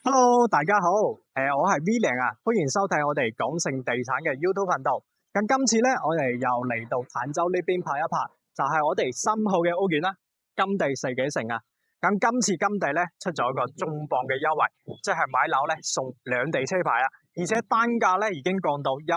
Hello，大家好，我係 V 零啊，歡迎收睇我哋港盛地產嘅 YouTube 頻道。咁今次咧，我哋又嚟到坦洲呢邊拍一拍，就係我哋新號嘅屋苑啦，金地世紀城啊。咁今次金地咧出咗一個重磅嘅優惠，即係買樓咧送兩地車牌啊，而且單價咧已經降到15,000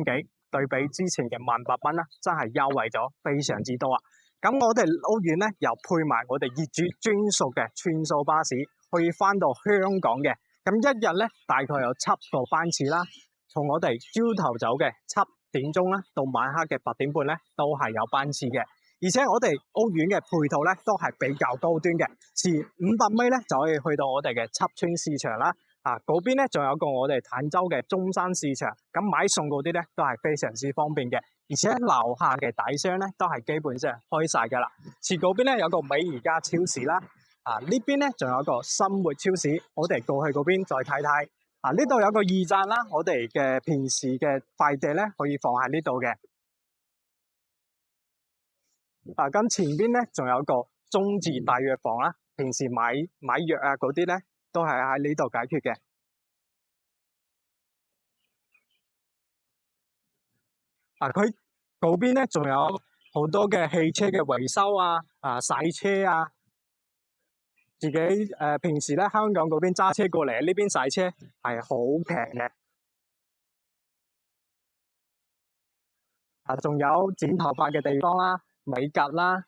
幾，對比之前嘅18,000啦，真係優惠咗非常之多啊。咁我哋屋苑咧又配埋我哋業主專屬嘅穿梭巴士，可以翻到香港嘅。咁一日咧大概有7個班次啦，從我哋朝頭早嘅7點鐘啦，到晚黑嘅8點半咧，都係有班次嘅。而且我哋屋苑嘅配套咧都係比較高端嘅，遲500米咧就可以去到我哋嘅七村市場啦。嗰邊咧仲有個我哋坦洲嘅中山市場，咁買餸嗰啲咧都係非常之方便嘅，而且樓下嘅底商咧都係基本上開晒噶啦。前嗰邊咧有個美宜家超市啦，呢邊咧仲有個生活超市，我哋過去嗰邊再睇睇。呢度有個驛站啦，我哋嘅平時嘅快遞咧可以放喺呢度嘅。咁前邊咧仲有個中字大藥房啦，平時買藥啊嗰啲咧都係喺呢度解決嘅。佢嗰邊咧仲有好多嘅汽車嘅維修洗車啊，自己平時咧香港嗰邊揸車過嚟，呢邊洗車係好平嘅。仲有剪頭髮嘅地方啦，美甲啦。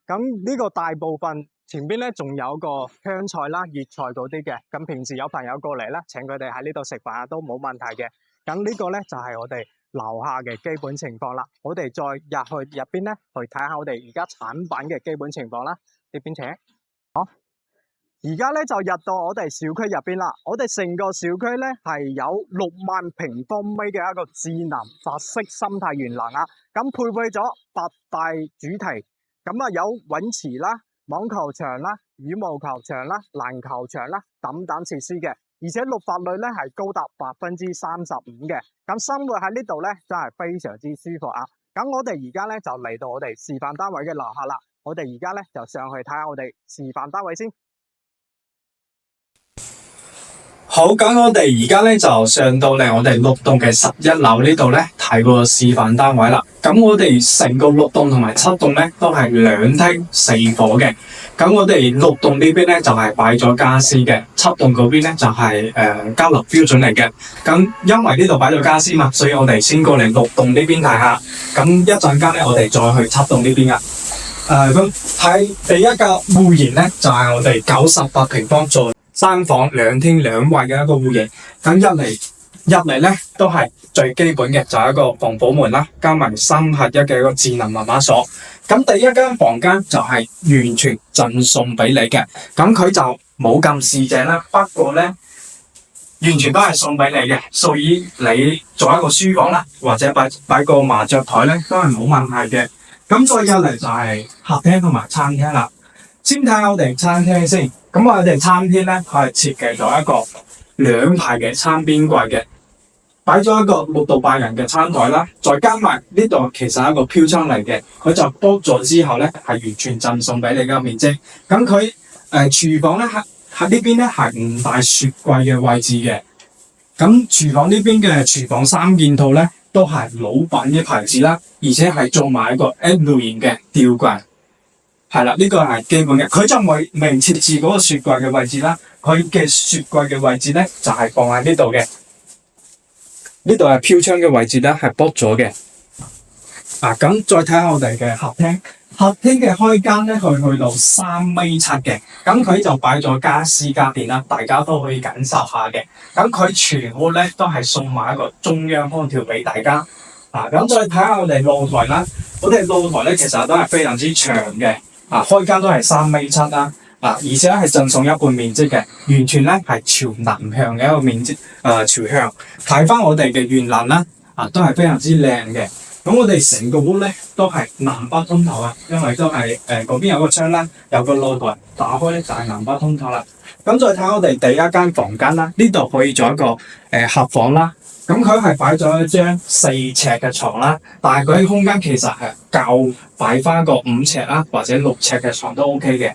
咁呢個大部分前邊咧仲有個香菜啦、粵菜嗰啲嘅。咁平時有朋友過嚟咧，請佢哋喺呢度食飯都冇問題嘅。咁呢個咧就係我哋樓下嘅基本情況啦。我哋再入去入邊咧，去睇下我哋而家產品嘅基本情況啦。呢邊請。好，而家咧就入到我哋小區入邊啦。我哋成個小區咧係有6萬平方米嘅一個智能法式生態園廊啊。咁配備咗8大主題。咁有泳池啦、網球場啦、羽毛球場啦、籃球場啦等等設施嘅，而且綠化率咧係高達35%嘅。咁生活喺呢度咧真係非常之舒服啊！咁我哋而家咧就嚟到我哋示範單位嘅樓下啦，我哋而家咧就上去睇下我哋示範單位先。好，咁我哋而家咧就上到嚟我哋6棟嘅11樓呢度咧睇個示範單位啦。咁我哋成個6棟同埋7棟咧都係2廳4房嘅。咁我哋6棟呢邊咧就係擺咗家私嘅，7棟嗰邊咧就係交樓標準嚟嘅。咁因為呢度擺咗家私嘛，所以我哋先過嚟6棟呢邊睇下。咁一陣間咧我哋再去7棟呢邊噶。咁喺第一個戶型咧就係我哋98平方座3房2廳2衛嘅一個戶型。咁入嚟咧都係最基本嘅，就係一個防火門啦，加埋3合1嘅一個智能密碼鎖。咁第一間房間就係完全贈送俾你嘅，咁佢就冇咁市井啦，不過咧完全都係送俾你嘅，屬於你做一個書房啦，或者擺個麻雀台咧都係冇問題嘅。咁再入嚟就係客廳同埋餐廳啦。先睇下我哋餐廳先，咁我哋餐廳咧佢係設計咗一個2排嘅餐邊櫃嘅，擺咗一個6到8人嘅餐台啦，再加埋呢度其實係一個飄窗嚟嘅，佢就剝咗之後咧係完全贈送俾你嘅面積。咁佢廚房咧喺呢邊咧係唔帶雪櫃嘅位置嘅。咁廚房呢邊嘅廚房3件套咧都係老闆嘅牌子啦，而且係做埋一個 L 型嘅吊櫃。係啦，呢個係基本嘅，佢就未設置嗰個雪櫃嘅位置啦。佢嘅雪櫃嘅位置咧就係放喺呢度嘅，呢度係飄窗嘅位置咧係剝咗嘅。咁再睇下我哋嘅客廳，客廳嘅開間咧去到3.7米嘅，咁佢就擺咗家私家電啦，大家都可以感受下嘅。咁佢全屋咧都係送埋一個中央空調俾大家。咁再睇下我哋露台啦，我哋露台咧其實都係非常之長嘅。開間都係3.7米啦，而且係贈送一半面積嘅，完全咧係朝南向嘅一個面積，朝向。睇翻我哋嘅園林啦，都係非常之靚嘅。咁我哋成個屋咧都係南北通透啊，因為都係嗰邊有個窗啦，有個露台，打開咧就係南北通透啦。咁再睇我哋第一間房間啦，呢度可以做一個客房啦。咁佢係擺咗一張4尺嘅床啦，但係佢空間其實係夠擺翻個5尺啦，或者6尺嘅床都 OK 嘅。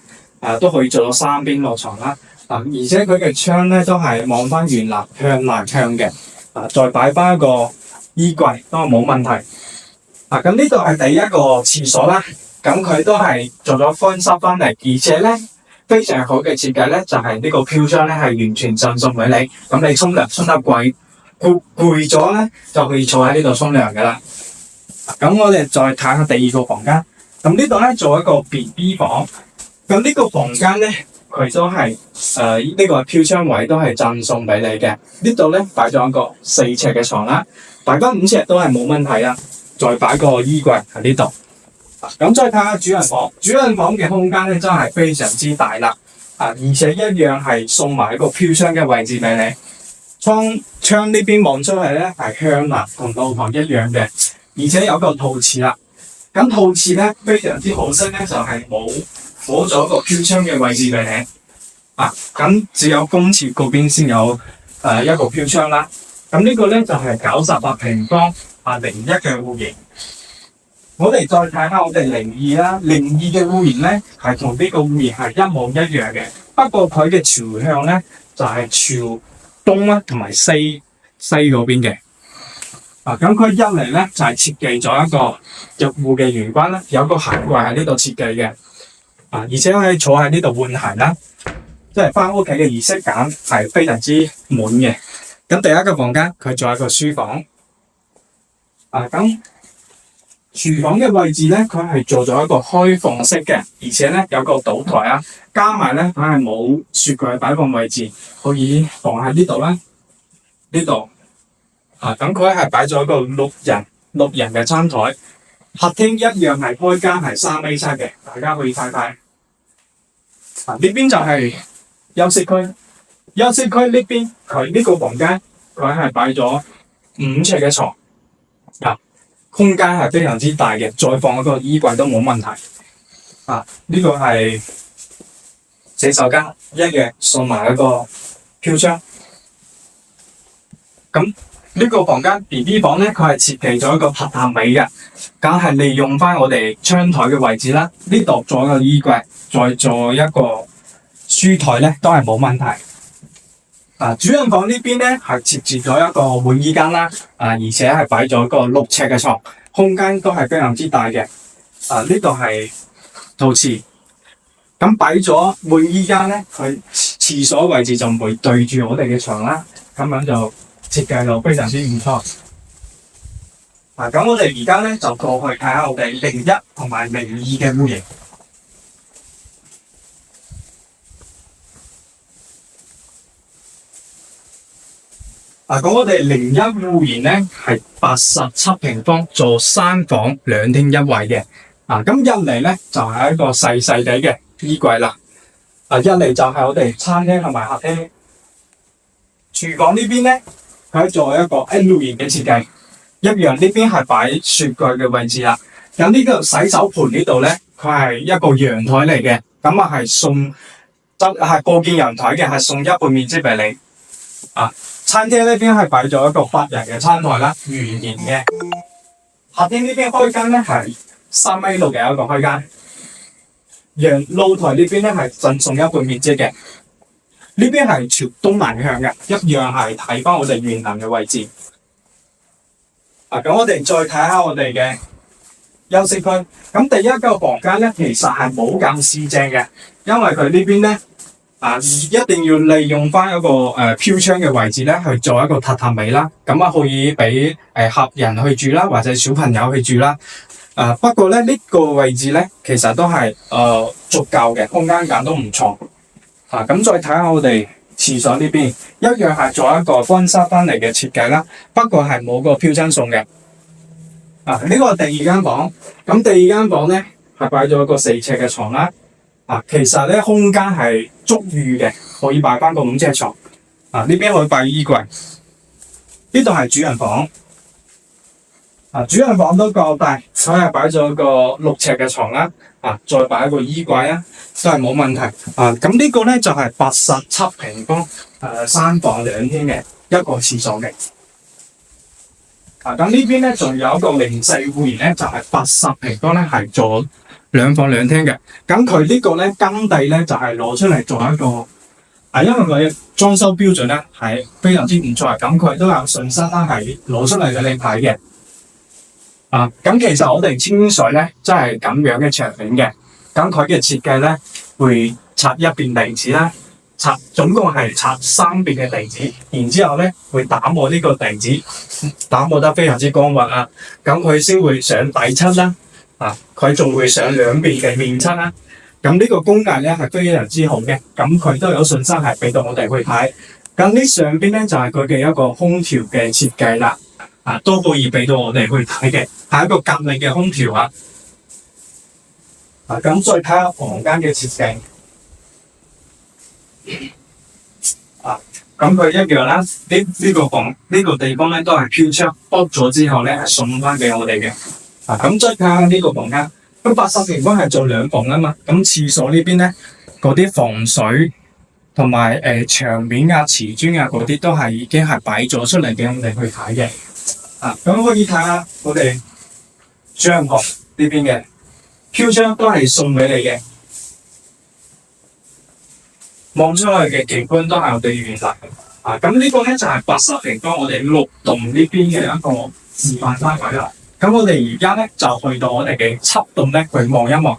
都可以做到三邊落床啦。而且佢嘅窗咧都係望翻原南向南向嘅。再擺翻一個衣櫃都係冇問題。咁呢度係第一個廁所啦。咁佢都係做咗翻濕翻嚟，而且咧非常好嘅設計咧，就係呢個飄窗咧係完全贈送俾你。咁你沖涼沖得攰咗咧，就可以坐喺呢度沖涼噶啦。咁我哋再睇下第二個房間。咁呢度咧做一個 BB 房。咁呢個房間咧，佢都係呢個飄窗位都係贈送俾你嘅。呢度咧擺咗一個4尺嘅床啦，擺翻5尺都係冇問題啦。再擺個衣櫃喺呢度。咁再睇下主人房，主人房嘅空間咧真係非常之大啦。而且一樣係送埋一個飄窗嘅位置俾你。窗呢邊望出嚟咧係向南，同露台一樣嘅，而且有個套廁啦。咁套廁咧非常之可惜咧，就係冇咗個飄窗嘅位置俾你。咁只有公廁嗰邊先有一個飄窗啦。咁呢個咧就係98平方01嘅戶型。我哋再睇下我哋02啦，02嘅戶型咧係同呢個戶型係一模一樣嘅，不過佢嘅朝向咧就係朝東啦，同埋西嗰邊嘅。咁佢一嚟咧就係設計咗一個入戶嘅玄關啦，有個鞋櫃喺呢度設計嘅。而且可以坐喺呢度換鞋啦，即係翻屋企嘅儀式感係非常之滿嘅。咁第一個房間佢仲有一個書房。咁廚房嘅位置咧，佢係做咗一個開放式嘅，而且咧有個倒台啊，加埋咧佢係冇雪櫃擺放位置，可以放喺呢度啦，呢度。咁佢係擺咗一個六人嘅餐台，客廳一樣係開間係3A7嘅，大家可以睇睇。呢邊就係休息區，休息區呢邊佢呢個房間佢係擺咗5尺嘅床。空間係非常之大嘅，再放一個衣櫃都冇問題。呢個係洗手間，一樣送埋一個飄窗。咁呢個房間 BB 房咧，佢係設計咗一個榻榻米嘅，梗係利用翻我哋窗台嘅位置啦。呢度做一個衣櫃，再做一個書台咧，都係冇問題。主人房呢邊咧係設置咗一個換衣間啦，而且係擺咗個6尺嘅床，空間都係非常之大嘅。呢度係套廁，咁擺咗換衣間咧，佢廁所位置就唔會對住我哋嘅床啦，咁樣就設計到非常之唔錯。咁我哋而家咧就過去睇下我哋01同埋02嘅戶型。咁我哋01戶型咧係87平方，做3房2廳1衛嘅。咁一嚟咧就係一個細細地嘅衣櫃啦。一嚟就係我哋餐廳同埋客廳。廚房呢邊咧，佢做一個 L 型嘅設計，一樣呢邊係擺雪櫃嘅位置啦。咁呢個洗手盆呢度咧，佢係一個陽台嚟嘅，咁係送係過件陽台嘅，係送一半面積俾你。餐廳呢邊係擺咗一個8人嘅餐台啦，圓形嘅。客廳呢邊開間咧係3米6嘅一個開間。露台呢邊咧係贈送一半面積嘅。呢邊係朝東南向嘅，一樣係睇翻我哋原南嘅位置。咁我哋再睇下我哋嘅休息區。咁第一個房間咧，其實係冇咁四正嘅，因為佢呢邊咧。一定要利用翻一個飄窗嘅位置咧，去做一個榻榻米啦。咁可以俾客人去住啦，或者小朋友去住啦。不過咧呢個位置咧，其實都係足夠嘅，空間感都唔錯。咁再睇下我哋廁所呢邊，一樣係做一個乾濕翻嚟嘅設計啦。不過係冇個飄窗送嘅。呢個第二間房，咁第二間房咧係擺咗一個4尺嘅床啦。其實咧空間係足裕嘅，可以擺翻個5尺床。呢邊可以擺衣櫃。呢度係主人房。主人房都夠大，佢係擺咗個6尺嘅床啦。再擺一個衣櫃啊，都係冇問題。咁呢個咧就係87平方，3房2廳嘅一個廁所嘅。咁呢邊咧仲有一個04戶型咧，就係80平方咧，係做2兩房兩廳嘅。咁佢呢個咧耕地咧就係攞出嚟做一個因為佢裝修標準咧係非常之唔錯，咁佢都有信息啦，係攞出嚟俾你睇嘅。咁其實我哋清水咧，即係咁樣嘅牆面嘅。咁佢嘅設計咧，會拆一邊地址啦，總共係拆3邊嘅地址，然之後咧會打磨呢個地址，打磨得非常之光滑啊。咁佢先會上底漆啦，佢仲會上兩邊嘅面漆啦。咁呢個工藝咧係非常之好嘅，咁佢都有信心係俾到我哋去睇。咁呢上邊咧就係佢嘅一個空調嘅設計啦。都可以俾到我哋去睇嘅，係一個格力嘅空調啊！咁再睇下房間嘅設計，咁佢一樣啦。呢個地方咧都係飄窗剝咗之後咧係送翻俾我哋嘅。咁再睇下呢個房間，咁80平方係做2房啊嘛。咁廁所呢邊咧嗰啲防水同埋牆面啊、瓷磚啊嗰啲都係已經係擺咗出嚟俾我哋去睇嘅。咁可以睇下我哋主人房呢邊嘅飄窗都係送俾你嘅，望出去嘅景觀都係我哋園林。咁呢個咧就係80平方我哋6棟呢邊嘅一個示範單位啦。咁我哋而家咧就去到我哋嘅7棟咧去望一望。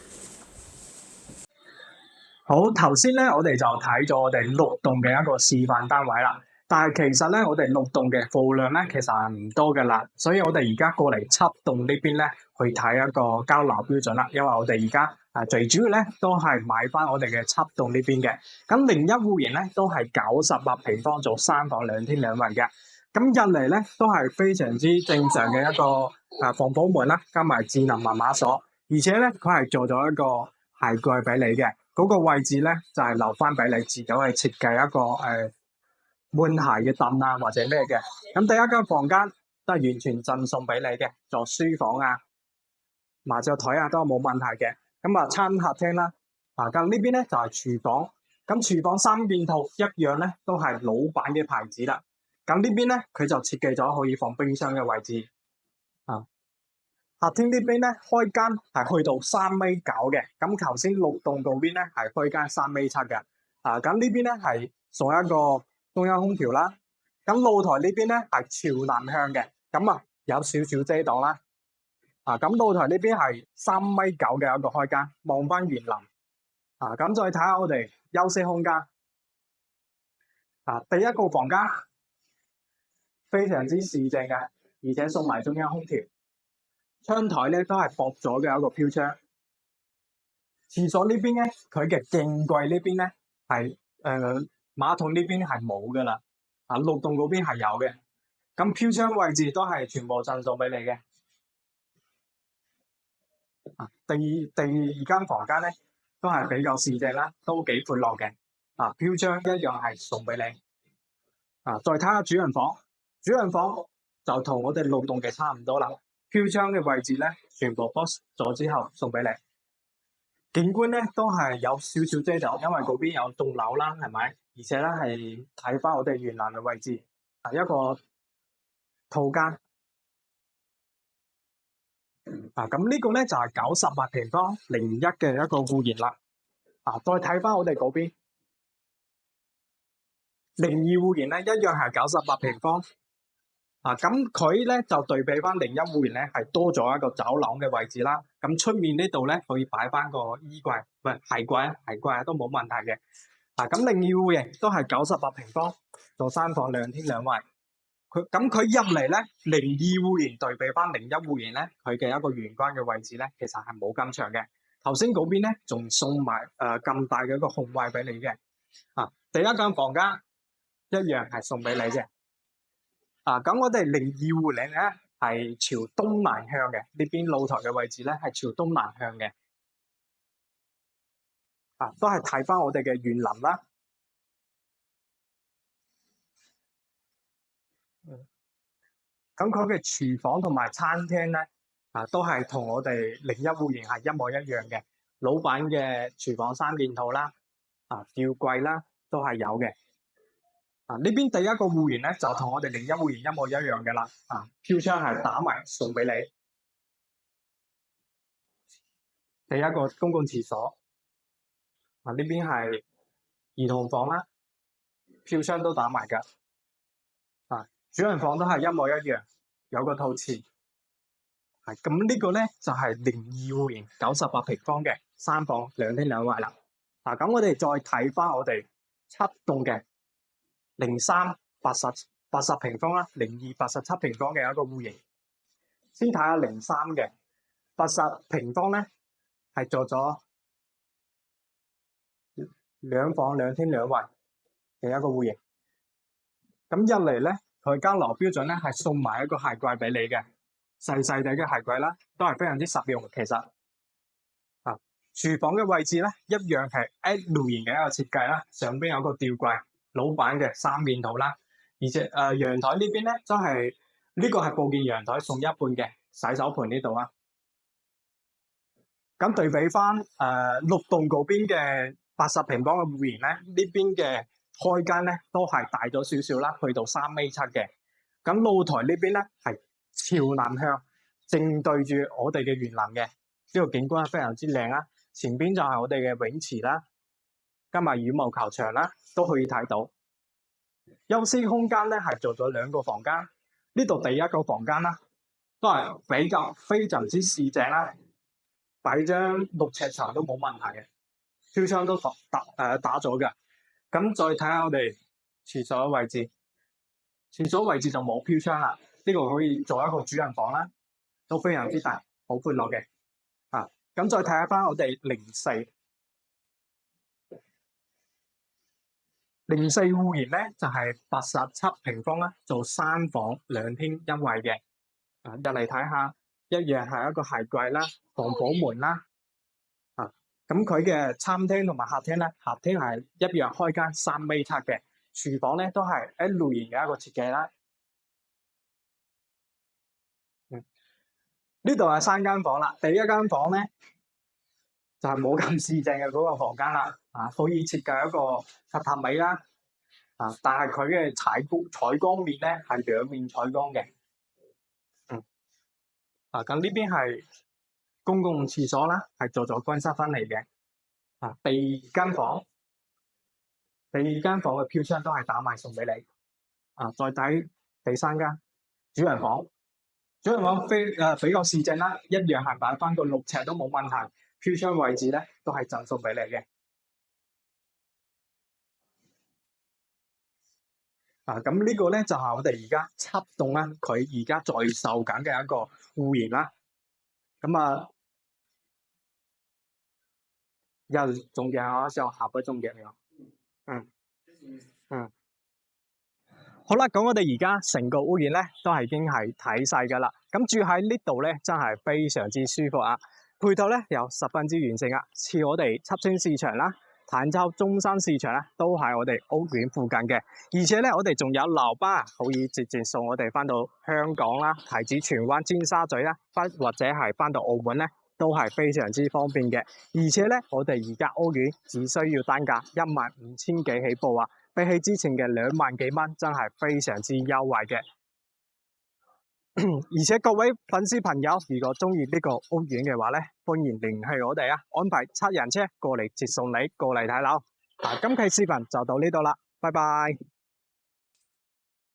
好，頭先咧我哋就睇咗我哋6棟嘅一個示範單位啦。但係其實咧，我哋6棟嘅貨量咧，其實係唔多嘅啦，所以我哋而家過嚟7棟呢邊咧，去睇一個交樓標準啦。因為我哋而家最主要咧都係買翻我哋嘅7棟呢邊嘅。咁01戶型咧都係98平方做3房2廳2衛嘅。咁入嚟咧都係非常之正常嘅一個防火門啦，加埋智能密碼鎖，而且咧佢係做咗一個鞋櫃俾你嘅，嗰個位置咧就係留翻俾你自己去設計一個換鞋嘅凳啊，或者咩嘅。咁第一間房間都係完全贈送俾你嘅，做書房啊、麻雀台啊都冇問題嘅。咁啊，餐客廳啦，咁呢邊咧就係廚房。咁廚房3件套一樣咧，都係老闆嘅牌子啦。咁呢邊咧佢就設計咗可以放冰箱嘅位置。客廳呢邊咧開間係去到3.9米嘅。咁頭先6棟嗰邊咧係開間3.7米嘅。咁呢邊咧係送一個中央空調啦，咁露台呢邊咧係朝南向嘅，咁有少少遮擋啦。咁露台呢邊係3.9米嘅一個開間，望翻園林。咁再睇下我哋休息空間。第一個房間非常之市正嘅，而且送埋中央空調。窗台咧都係駁咗嘅一個飄窗。廁所呢邊咧，佢嘅鏡櫃呢邊咧係馬桶呢邊係冇噶啦，6棟嗰邊係有嘅。咁飄窗位置都係全部贈送俾你嘅。第二間房間咧都係比較市正啦，都幾闊落嘅。飄窗一樣係送俾你。再睇下主人房，主人房就同我哋6棟嘅差唔多啦。飄窗嘅位置咧，全部 box 咗之後送俾你。景觀咧都係有少少遮擋，因為嗰邊有棟樓啦，係咪？而且咧係睇翻我哋園林嘅位置，一個套間。咁呢個咧就係98平方01嘅一個戶型啦。再睇翻我哋嗰邊02戶型咧，一樣係98平方。咁佢咧就對比翻01戶型咧，係多咗一個走廊嘅位置啦。咁出面呢度咧可以擺翻個衣櫃，唔係鞋櫃都冇問題嘅。咁02戶型都係98平方，做3房2廳2衛。佢入嚟咧02戶型對比翻01戶型咧，佢嘅一個玄關嘅位置咧，其實係冇咁長嘅。頭先嗰邊咧仲送埋咁大嘅一個空位俾你嘅。第一間房間一樣係送俾你嘅。咁我哋02戶型咧係朝東南向嘅，呢邊露台嘅位置咧係朝東南向嘅。都係睇翻我哋嘅園林啦。咁佢嘅廚房同埋餐廳咧，都係同我哋01戶型係一模一樣嘅。老闆嘅廚房3件套啦，吊櫃啦都係有嘅。呢邊第一個戶型咧就同我哋01戶型一模一樣嘅啦。飄窗係打埋送俾你。第一個公共廁所，呢邊係兒童房啦，票箱都打埋㗎。主人房都係一模一樣，有個套廁。咁呢個咧就係02戶型98平方嘅3房2廳2衛啦。咁我哋再睇翻我哋7棟嘅03 80平方啦，02 87平方嘅一個戶型。先睇下03嘅80平方咧，係做咗2房2廳2衛嘅一個戶型。咁一嚟咧，佢間樓標準咧係送埋一個鞋櫃俾你嘅，細細地嘅鞋櫃啦，都係非常之實用。其實廚房嘅位置咧一樣係 L 型嘅一個設計啦，上邊有個吊櫃，老闆嘅3面套啦，而且陽台呢邊咧真係呢個係部件陽台送一半嘅洗手盆呢度啊。咁對比翻6棟嗰邊嘅80平方嘅戶型咧，呢邊嘅開間咧都係大咗少少啦，去到3.7米嘅。咁露台呢邊咧係朝南向，正對住我哋嘅園林嘅，呢個景觀係非常之靚啦。前邊就係我哋嘅泳池啦，加埋羽毛球場啦，都可以睇到。休息空間咧係做咗2個房間，呢度第一個房間啦，都係比較非常之市正啦，擺張6尺床都冇問題嘅，票窗都打咗嘅。咁再睇下我哋廁所嘅位置，廁所位置就冇票窗啦，呢個可以做一個主人房啦，都非常之大，好寬落嘅。咁再睇下翻我哋04戶型咧，就係87平方啦，做3房2廳1衛嘅。入嚟睇下，一樣係一個鞋櫃啦，防火門啦。咁佢嘅餐廳同埋客廳咧，客廳係一樣開間3.7米嘅，廚房咧都係 L 型嘅一個設計啦。呢度係3間房啦，第一間房咧就係冇咁市正嘅嗰個房間啦，可以設計一個榻榻米啦，但係佢嘅採光面咧係2面採光嘅。咁呢邊係公共廁所啦，係做咗乾濕分離嘅。第二間房嘅票窗都係打埋送俾你。再睇第3間主人房，比較市正啦，一樣係擺翻個6尺都冇問題。票窗位置咧都係贈送俾你嘅。咁呢個咧就係我哋而家7棟啦，佢而家在售緊嘅一個戶型啦。咁要總結啊，上下個總結嚟好啦，咁我哋而家成個屋苑咧都係已經係睇晒噶啦。咁住喺呢度咧真係非常之舒服啊，配套咧又十分之完整啊，似我哋七星市場啦、坦洲中山市場啦，都係我哋屋苑附近嘅。而且咧，我哋仲有樓巴可以直接送我哋翻到香港啦、提子荃灣、尖沙咀啦，或者係翻到澳門咧，都係非常之方便嘅。而且咧，我哋而家屋苑只需要單價15000幾起步啊，比起之前嘅2萬幾蚊，真係非常之優惠嘅。而且各位粉絲朋友，如果中意呢個屋苑嘅話咧，歡迎聯繫我哋啊，安排7人車過嚟接送你過嚟睇樓。今期視頻就到呢度啦，拜拜。